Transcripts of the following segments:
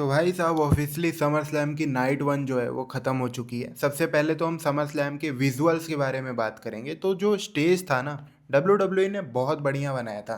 तो भाई साहब ऑफिशियली समर स्लैम की नाइट वन जो है वो ख़त्म हो चुकी है। सबसे पहले तो हम समर स्लैम के विजुअल्स के बारे में बात करेंगे। तो जो स्टेज था ना, डब्ल्यू डब्ल्यू ने बहुत बढ़िया बनाया था।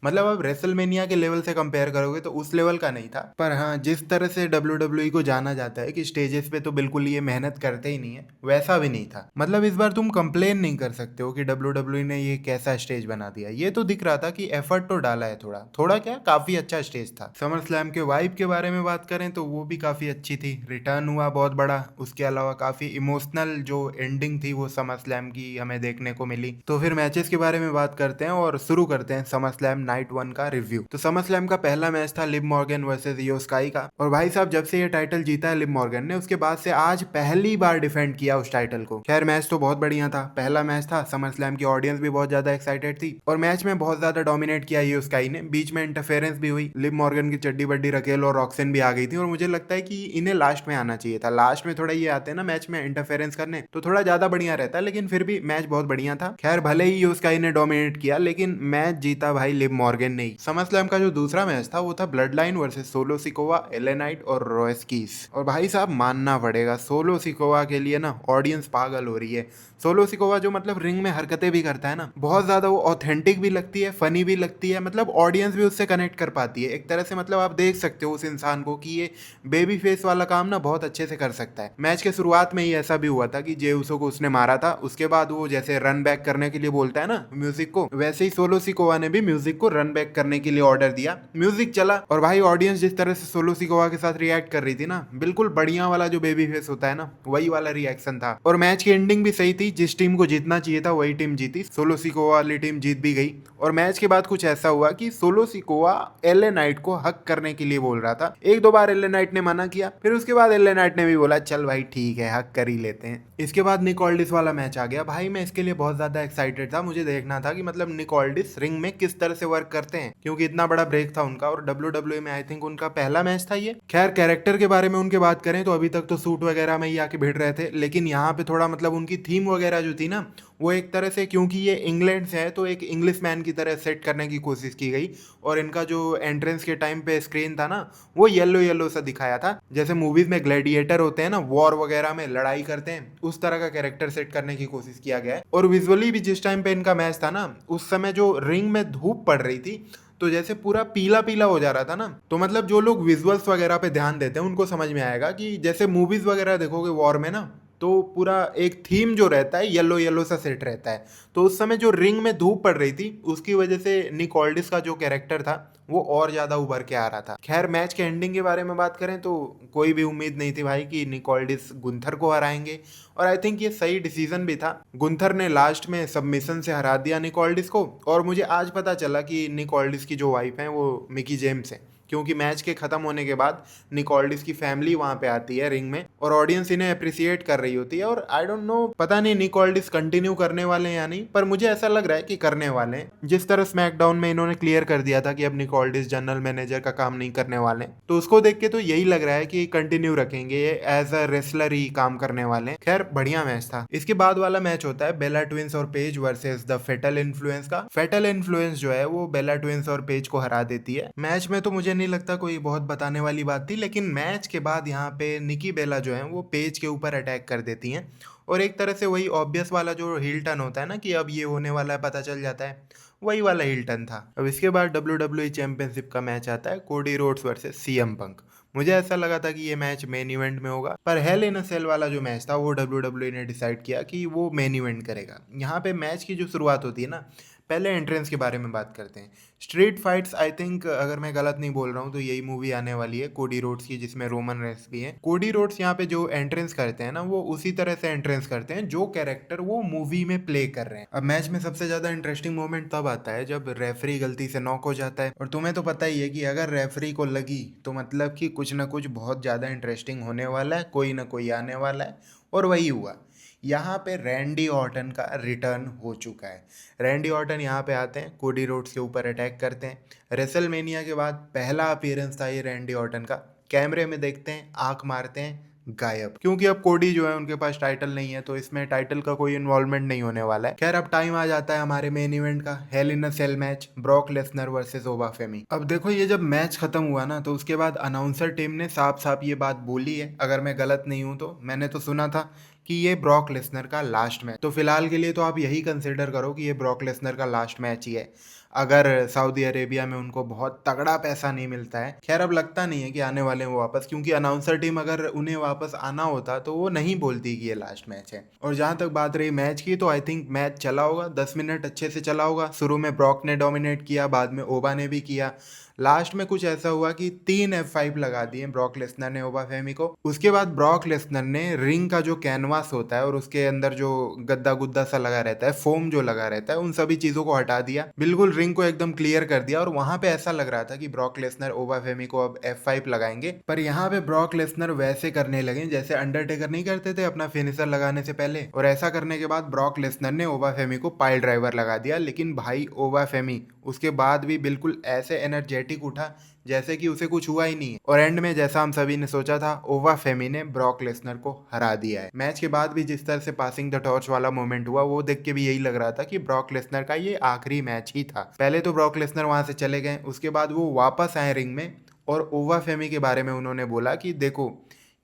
मतलब अब रेसलमेनिया के लेवल से कंपेयर करोगे तो उस लेवल का नहीं था, पर हाँ जिस तरह से डब्ल्यू डब्ल्यू को जाना जाता है कि स्टेजेस पे तो बिल्कुल ये मेहनत करते ही नहीं है, वैसा भी नहीं था। मतलब इस बार तुम कंप्लेन नहीं कर सकते हो कि डब्ल्यू डब्ल्यू ने ये कैसा स्टेज बना दिया। ये तो दिख रहा था कि एफर्ट तो डाला है, थोड़ा थोड़ा क्या काफी अच्छा स्टेज था। समर स्लैम के वाइब के बारे में बात करें तो वो भी काफी अच्छी थी। रिटर्न हुआ बहुत बड़ा, उसके अलावा काफी इमोशनल जो एंडिंग थी वो समर स्लैम की हमें देखने को मिली। तो फिर मैचेस के बारे में बात करते हैं और शुरू करते हैं समर स्लैम नाइट वन का रिव्यू। तो समर स्लैम का पहला मैच था लिव मॉर्गन वर्सेस इयो स्काई का। और भाई साहब जब से ये टाइटल जीता है लिव मॉर्गन ने, उसके बाद से आज पहली बार डिफेंड किया उस टाइटल को। खैर मैच तो बहुत बढ़िया था, पहला मैच था, समर स्लैम की ऑडियंस भी बहुत ज्यादा एक्साइटेड थी और मैच में बहुत ज्यादा डोमिनेट किया इयो स्काई ने। बीच में इंटरफेरेंस भी हुई, लिव मॉर्गन की चड्डी बड्डी रकेल और रॉक्सन भी आ गई थी और मुझे लगता है कि इन्हें लास्ट में आना चाहिए था। लास्ट में थोड़ा ये आते हैं ना मैच में इंटरफेरेंस करने, तो थोड़ा ज्यादा बढ़िया रहता है, लेकिन फिर भी मैच बहुत बढ़िया था। खैर भले ही इयो स्काई ने डोमिनेट किया, लेकिन मैच जीता भाई लिव मॉर्गन ने ही। समर स्लैम का जो दूसरा मैच था वो था blood line versus solo Sikoa, LA Knight और रॉयस कीस। और भाई साहब मानना पड़ेगा, सोलो सिकोवा के लिए ना ऑडियंस पागल हो रही है। सोलो सिकोवा जो मतलब रिंग में हरकतें भी करता है ना, बहुत ज्यादा वो ऑथेंटिक भी लगती है, फनी भी लगती है, मतलब ऑडियंस भी उससे कनेक्ट कर पाती है एक तरह से। मतलब आप देख सकते हो उस इंसान को कि ये बेबी फेस वाला काम ना बहुत अच्छे से कर सकता है। मैच के शुरुआत में ही ऐसा भी हुआ था कि जे उसो को उसने मारा था, उसके बाद वो जैसे रन बैक करने के लिए बोलता है ना म्यूजिक को, वैसे ही सोलो सिकोवा ने भी म्यूजिक को रन बैक करने के लिए ऑर्डर दिया। म्यूजिक चला और भाई ऑडियंस जिस तरह से सोलो सिकोवा के साथ रिएक्ट कर रही थी ना, बिल्कुल बढ़िया वाला जो बेबी फेस होता है ना, वही वाला रिएक्शन था। और मैच की एंडिंग भी सही थी, जिस टीम को जीतना चाहिए था वही टीम जीती, सोलो सिकोवा वाली टीम जीत भी गई। और मैच के बाद कुछ ऐसा हुआ कि सोलो सिकोवा एले नाइट को हक करने के लिए बोल रहा था। एक दो बार एले नाइट ने मना किया, फिर उसके बाद एले नाइट ने भी बोला चल भाई ठीक है हक कर ही लेते हैं। इसके बाद निक ऑल्डिस वाला मैच आ गया। भाई मैं इसके लिए बहुत ज्यादा एक्साइटेड था, मुझे देखना था कि मतलब निक ऑल्डिस रिंग में किस तरह से वर्क करते हैं, क्योंकि इतना बड़ा ब्रेक था उनका और डब्ल्यू डब्ल्यू में आई थिंक उनका पहला मैच था ये। खैर कैरेक्टर के बारे में उनके बात करें तो अभी तक तो सूट वगैरह में ही आके भिड़ रहे थे, लेकिन यहाँ पे थोड़ा मतलब उनकी थीम वगैरह जो थी ना, वो एक तरह से, क्योंकि ये इंग्लैंड से है तो एक इंग्लिश मैन की तरह सेट करने की कोशिश की गई। और इनका जो एंट्रेंस के टाइम पे स्क्रीन था ना, वो येलो येलो सा दिखाया था, जैसे मूवीज में ग्लैडिएटर होते हैं ना, वॉर वगैरह में लड़ाई करते हैं, उस तरह का कैरेक्टर सेट करने की कोशिश किया गया है। और विजुअली भी जिस टाइम पे इनका मैच था ना, उस समय जो रिंग में धूप पड़ रही थी तो जैसे पूरा पीला पीला हो जा रहा था ना, तो मतलब जो लोग विजुअल्स वगैरह पे ध्यान देते हैं उनको समझ में आएगा कि जैसे मूवीज वगैरह देखोगे वॉर में ना, तो पूरा एक थीम जो रहता है येलो येलो सा सेट रहता है। तो उस समय जो रिंग में धूप पड़ रही थी उसकी वजह से निक ऑल्डिस का जो कैरेक्टर था वो और ज्यादा उभर के आ रहा था। खैर मैच के एंडिंग के बारे में बात करें तो कोई भी उम्मीद नहीं थी भाई कि निक ऑल्डिस गुंथर को हराएंगे, और आई थिंक ये सही डिसीजन भी था। गुंथर ने लास्ट में सबमिशन से हरा दिया निक ऑल्डिस को। और मुझे आज पता चला कि निक ऑल्डिस की जो वाइफ है वो मिकी जेम्स है, क्योंकि मैच के खत्म होने के बाद निक ऑल्डिस की फैमिली वहां पे आती है रिंग में और ऑडियंस इन्हें अप्रिसिएट कर रही होती है। और आई डोंट नो, पता नहीं निक ऑल्डिस कंटिन्यू करने वाले हैं या नहीं, पर मुझे ऐसा लग रहा है कि करने वाले हैं। जिस तरह स्मैकडाउन में इन्होंने क्लियर कर दिया था कि अब निक ऑल्डिस जनरल मैनेजर का काम नहीं करने वाले, तो उसको देख के तो यही लग रहा है कि कंटिन्यू रखेंगे, ये एज अ रेसलर ही काम करने वाले हैं। खैर बढ़िया मैच था। इसके बाद वाला मैच होता है बेला ट्विंस और Paige versus the fatal influence का। फेटल इन्फ्लुएंस जो है वो बेला ट्विंस और पेज को हरा देती है। मैच में तो मुझे नहीं लगता कोई बहुत बताने वाली बात थी, लेकिन मैच के बाद यहाँ पे निकी बेला जो है वो पेज के ऊपर अटैक कर देती हैं। और एक तरह से वही ऑब्वियस वाला जो हिल टर्न होता है ना कि अब ये होने वाला है, पता चल जाता है, वही वाला हिल टर्न था। अब इसके बाद डब्ल्यू डब्ल्यू ई चैंपियनशिप का मैच आता है, Cody Rhodes versus CM Punk. मुझे ऐसा लगा था कि ये मैच मेन इवेंट में होगा, पर हेल इन अ सेल वाला जो मैच था वो डब्ल्यू डब्ल्यू ने डिसाइड किया कि वो मेन इवेंट करेगा। यहाँ पे मैच की जो शुरुआत होती है ना, पहले एंट्रेंस के बारे में बात करते हैं। स्ट्रीट फाइट्स, आई थिंक अगर मैं गलत नहीं बोल रहा हूँ तो यही मूवी आने वाली है कोडी रोड्स की, जिसमें रोमन रेंस भी है। कोडी रोड्स यहाँ पे जो एंट्रेंस करते हैं ना, वो उसी तरह से एंट्रेंस करते हैं जो कैरेक्टर वो मूवी में प्ले कर रहे हैं। अब मैच में सबसे ज्यादा इंटरेस्टिंग मोमेंट तब आता है जब रेफरी गलती से नॉक हो जाता है। और तुम्हें तो पता ही है कि अगर रेफरी को लगी तो मतलब कि कुछ ना कुछ बहुत ज्यादा इंटरेस्टिंग होने वाला है, कोई ना कोई आने वाला है। और वही हुआ। यहाँ पे रैंडी ऑर्टन का रिटर्न हो चुका है। रैंडी ऑर्टन यहाँ पे आते हैं, कोडी रोड्स के ऊपर अटैक करते हैं। रेसलमेनिया के बाद पहला अपीयरेंस था ये रैंडी ऑर्टन का। कैमरे में देखते हैं, आंख मारते हैं, गायब, क्योंकि अब कोडी जो है उनके पास टाइटल नहीं है, तो इसमें टाइटल का कोई इन्वॉल्वमेंट नहीं होने वाला है। खैर, अब टाइम आ जाता है हमारे मेन इवेंट का, hell in a cell match, Brock Lesnar versus Obafemi. अब देखो, ये जब मैच खत्म हुआ ना, तो उसके बाद अनाउंसर टीम ने साफ साफ ये बात बोली है, अगर मैं गलत नहीं हूं तो। मैंने तो सुना था कि ये ब्रॉक लेसनर का लास्ट मैच, तो फिलहाल के लिए तो आप यही कंसिडर करो कि ये ब्रॉक लेसनर का लास्ट मैच ही है, अगर सऊदी अरेबिया में उनको बहुत तगड़ा पैसा नहीं मिलता है। खैर, अब लगता नहीं है कि आने वाले हैं वो वापस, क्योंकि अनाउंसर टीम अगर उन्हें वापस आना होता तो वो नहीं बोलती कि ये लास्ट मैच है। और जहां तक बात रही मैच की, तो आई थिंक मैच चला होगा, 10 मिनट अच्छे से चला होगा। शुरू में ब्रॉक ने डोमिनेट किया, बाद में ओबा ने भी किया। लास्ट में कुछ ऐसा हुआ कि 3 F5 लगा दिए ब्रॉक लेसनर ने ओबाफेमी को। उसके बाद ब्रॉक लेसनर ने रिंग का जो कैनवास होता है और उसके अंदर जो गद्दा गुद्दा सा लगा रहता है, फोम जो लगा रहता है, उन सभी चीजों को हटा दिया, बिल्कुल रिंग को एकदम क्लियर कर दिया। और वहां पे ऐसा लग रहा था कि ब्रॉक लेसनर ओबाफेमी को अब F5 लगाएंगे, पर यहाँ पे ब्रॉक लेसनर वैसे करने लगे जैसे अंडरटेकर नहीं करते थे अपना फिनिशर लगाने से पहले। और ऐसा करने के बाद ब्रॉक लेसनर ने ओबाफेमी को पाइल ड्राइवर लगा दिया। लेकिन भाई ओबाफेमी उसके बाद भी बिल्कुल ऐसे एनर्जेटिक उठा जैसे कि उसे कुछ हुआ ही नहीं है। और एंड में जैसा हम सभी ने सोचा था, ओबाफेमी ने ब्रॉक लेसनर को हरा दिया है। मैच के बाद भी जिस तरह से पासिंग द टॉर्च वाला मोमेंट हुआ, वो देख के भी यही लग रहा था कि ब्रॉक लेसनर का ये आखिरी मैच ही था। पहले तो ब्रॉक लेसनर वहां से चले गए, उसके बाद वो वापस आए रिंग में, और ओबाफेमी के बारे में उन्होंने बोला कि देखो,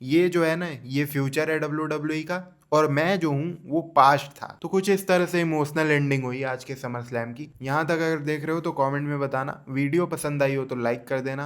ये जो है ना, ये फ्यूचर है WWE का, और मैं जो हूँ वो पास्ट था। तो कुछ इस तरह से इमोशनल एंडिंग हुई आज के समर स्लैम की। यहाँ तक अगर देख रहे हो तो कमेंट में बताना, वीडियो पसंद आई हो तो लाइक कर देना।